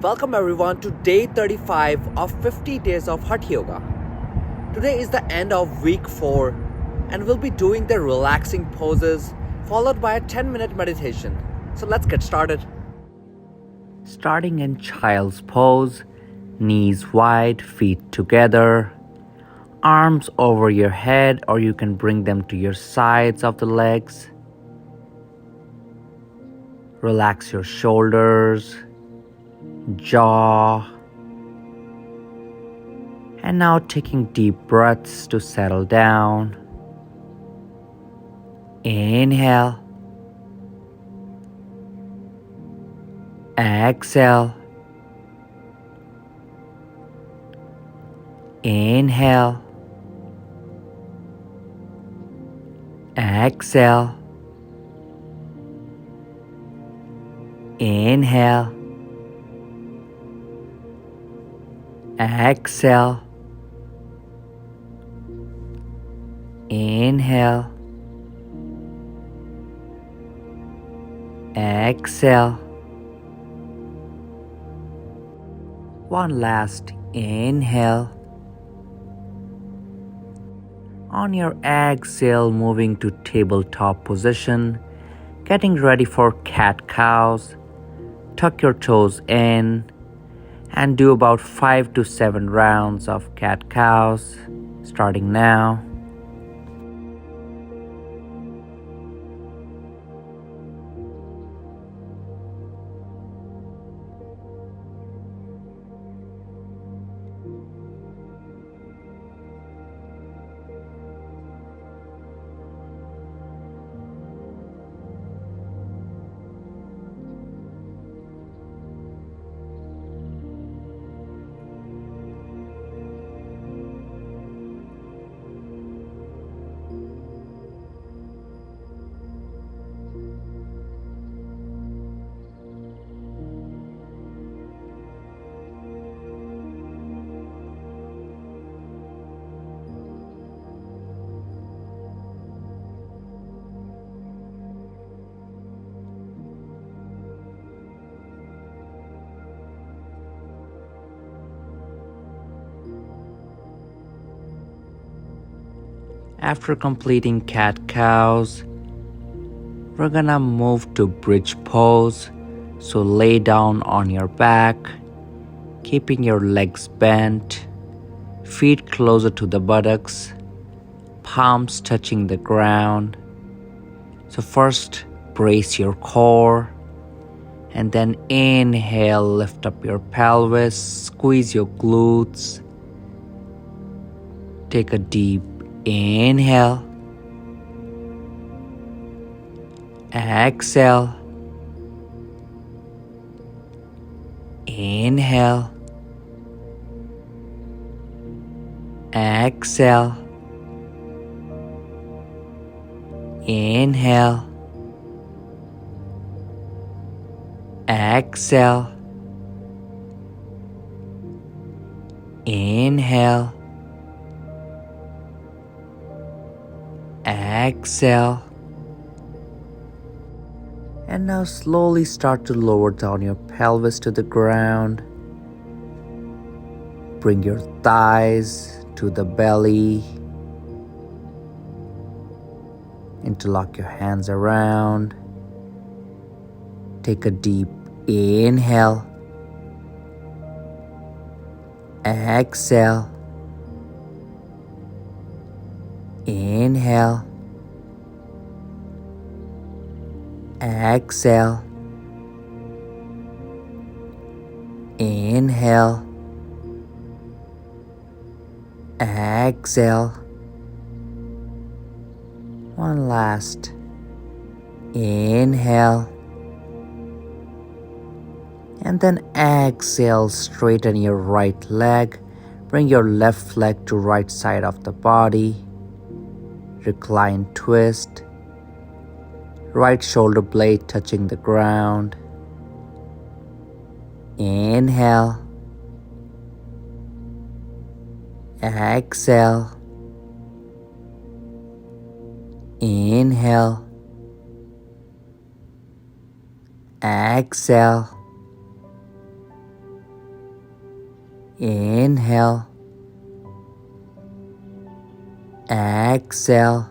Welcome everyone to day 35 of 50 days of Hatha Yoga. Today is the end of week 4 and we'll be doing the relaxing poses followed by a 10-minute meditation. So let's get started. Starting in child's pose, knees wide, feet together, arms over your head, or you can bring them to your sides of the legs. Relax your shoulders, jaw, and now taking deep breaths to settle down. Inhale, exhale, inhale, exhale, inhale, exhale, inhale, exhale. One last inhale. On your exhale, moving to tabletop position, getting ready for cat-cows. Tuck your toes in and do about 5 to 7 rounds of cat-cows, starting now. After completing cat-cows, we're gonna move to bridge pose. So lay down on your back, keeping your legs bent, feet closer to the buttocks, palms touching the ground. So first, brace your core, and then inhale, lift up your pelvis, squeeze your glutes. Take a deep inhale, exhale, inhale, exhale, inhale, exhale, inhale, exhale. And now slowly start to lower down your pelvis to the ground. Bring your thighs to the belly. Interlock your hands around. Take a deep inhale. Exhale. Inhale. Exhale. Inhale. Exhale. One last. Inhale. And then exhale, straighten your right leg. Bring your left leg to right side of the body. Recline twist. Right shoulder blade touching the ground. Inhale. Exhale. Inhale. Exhale. Inhale. Exhale.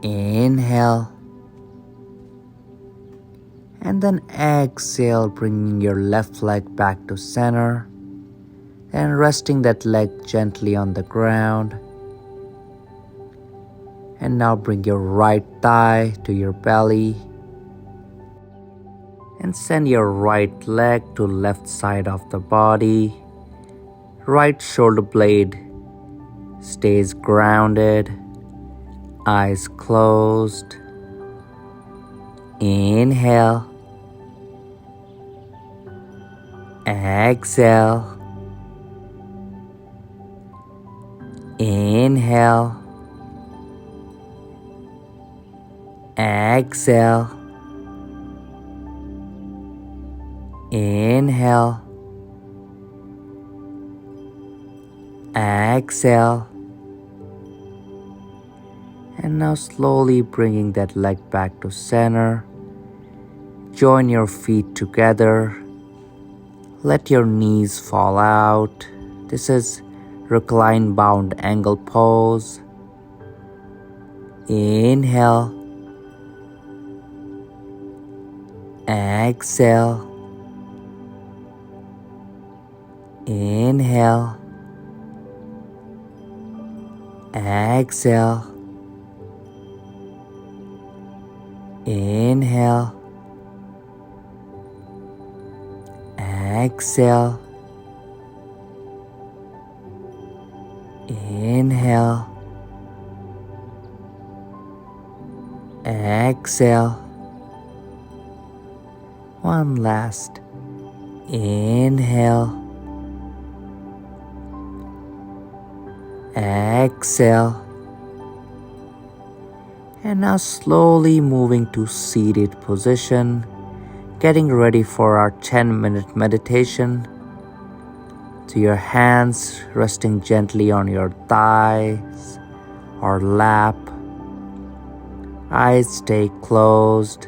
Inhale. And then exhale, bringing your left leg back to center and resting that leg gently on the ground. And now bring your right thigh to your belly and send your right leg to left side of the body. Right shoulder blade stays grounded, eyes closed. Inhale. Exhale. Inhale. Exhale. Inhale. Exhale. And now slowly bringing that leg back to center. Join your feet together. Let your knees fall out. This is recline bound angle pose. Inhale. Exhale. Inhale. Exhale. Inhale. Exhale. Inhale. Exhale. One last. Inhale. Exhale. And now slowly moving to seated position, getting ready for our 10-minute meditation. To your hands resting gently on your thighs or lap. Eyes stay closed.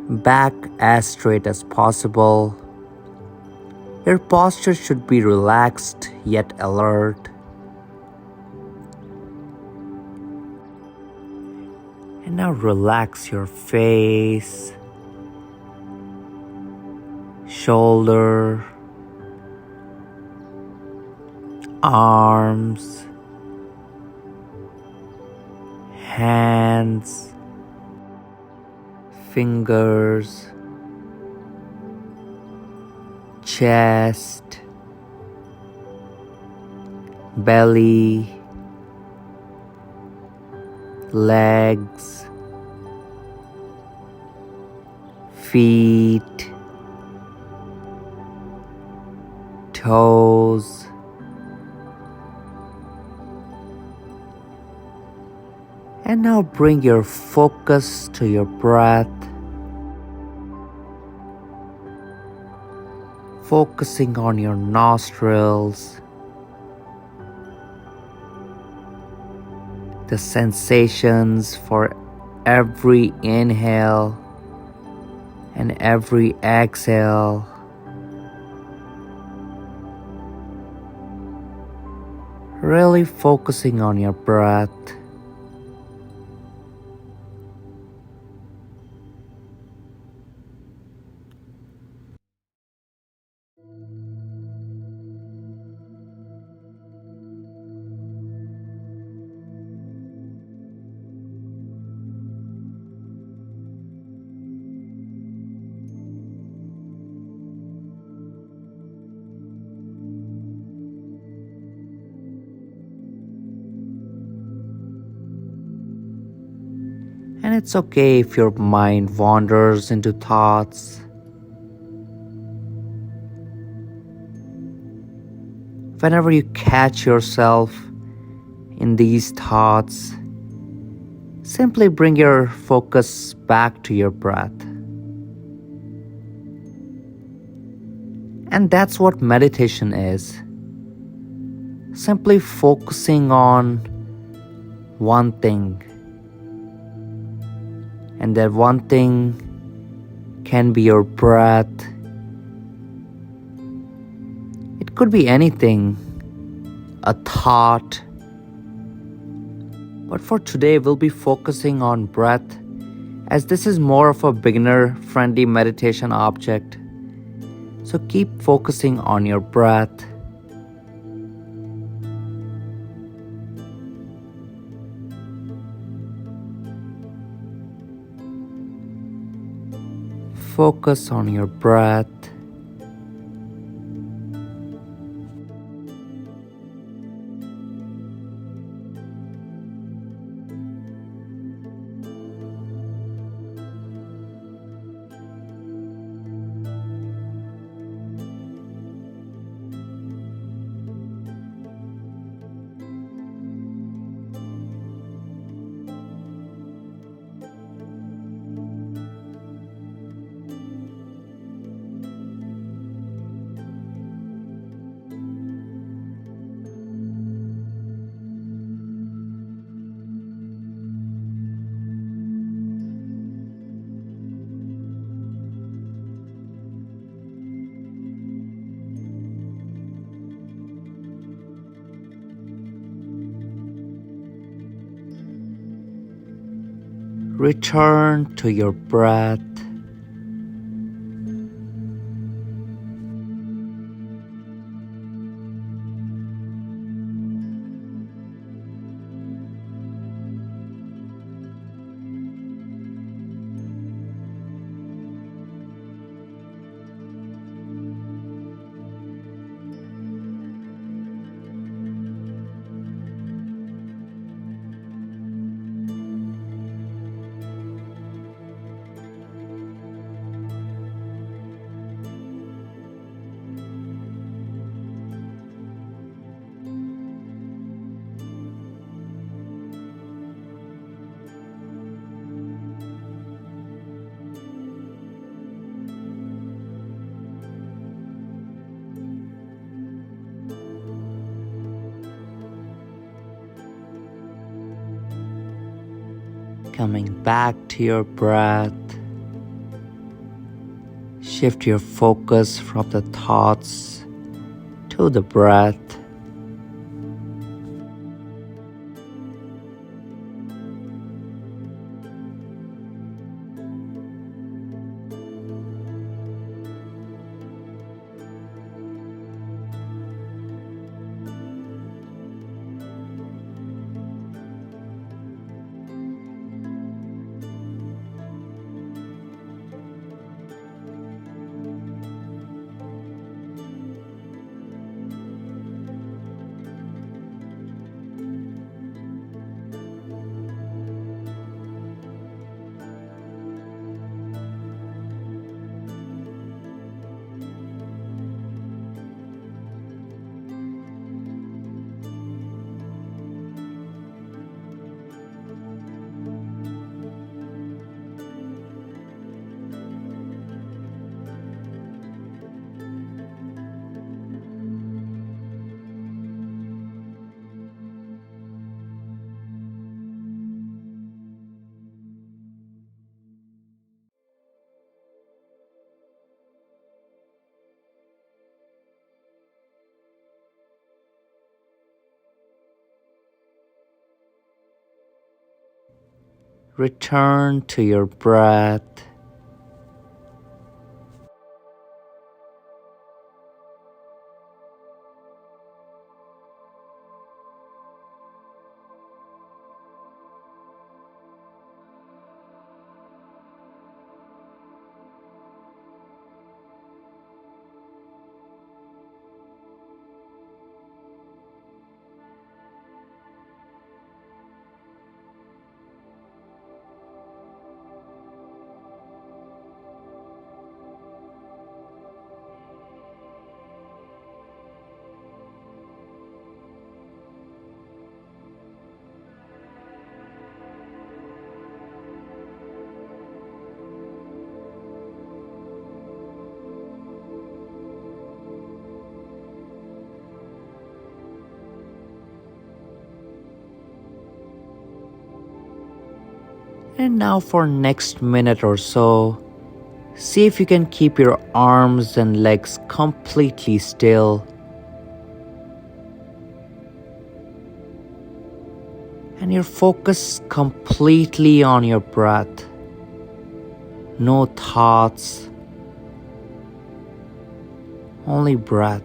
Back as straight as possible. Your posture should be relaxed yet alert. And now relax your face, shoulder, arms, hands, fingers, chest, belly, legs, feet, toes, and now bring your focus to your breath, focusing on your nostrils, the sensations for every inhale and every exhale. Really focusing on your breath. And it's okay if your mind wanders into thoughts. Whenever you catch yourself in these thoughts, simply bring your focus back to your breath. And that's what meditation is. Simply focusing on one thing. And that one thing can be your breath. It could be anything, a thought. But for today, we'll be focusing on breath as this is more of a beginner-friendly meditation object. So keep focusing on your breath. Focus on your breath. Return to your breath. Coming back to your breath. Shift your focus from the thoughts to the breath. Return to your breath. And now for next minute or so, See if you can keep your arms and legs completely still. And your focus completely on your breath. No thoughts, only breath.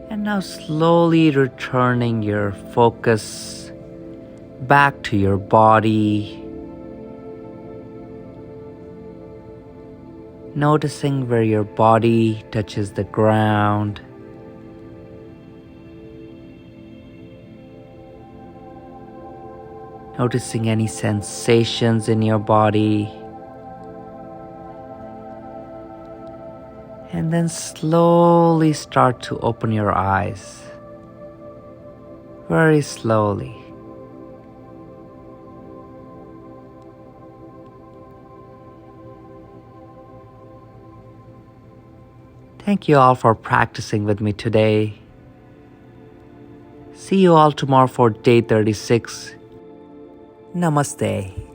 And now slowly returning your focus back to your body. Noticing where your body touches the ground. Noticing any sensations in your body. And then slowly start to open your eyes. Very slowly. Thank you all for practicing with me today. See you all tomorrow for day 36. Namaste.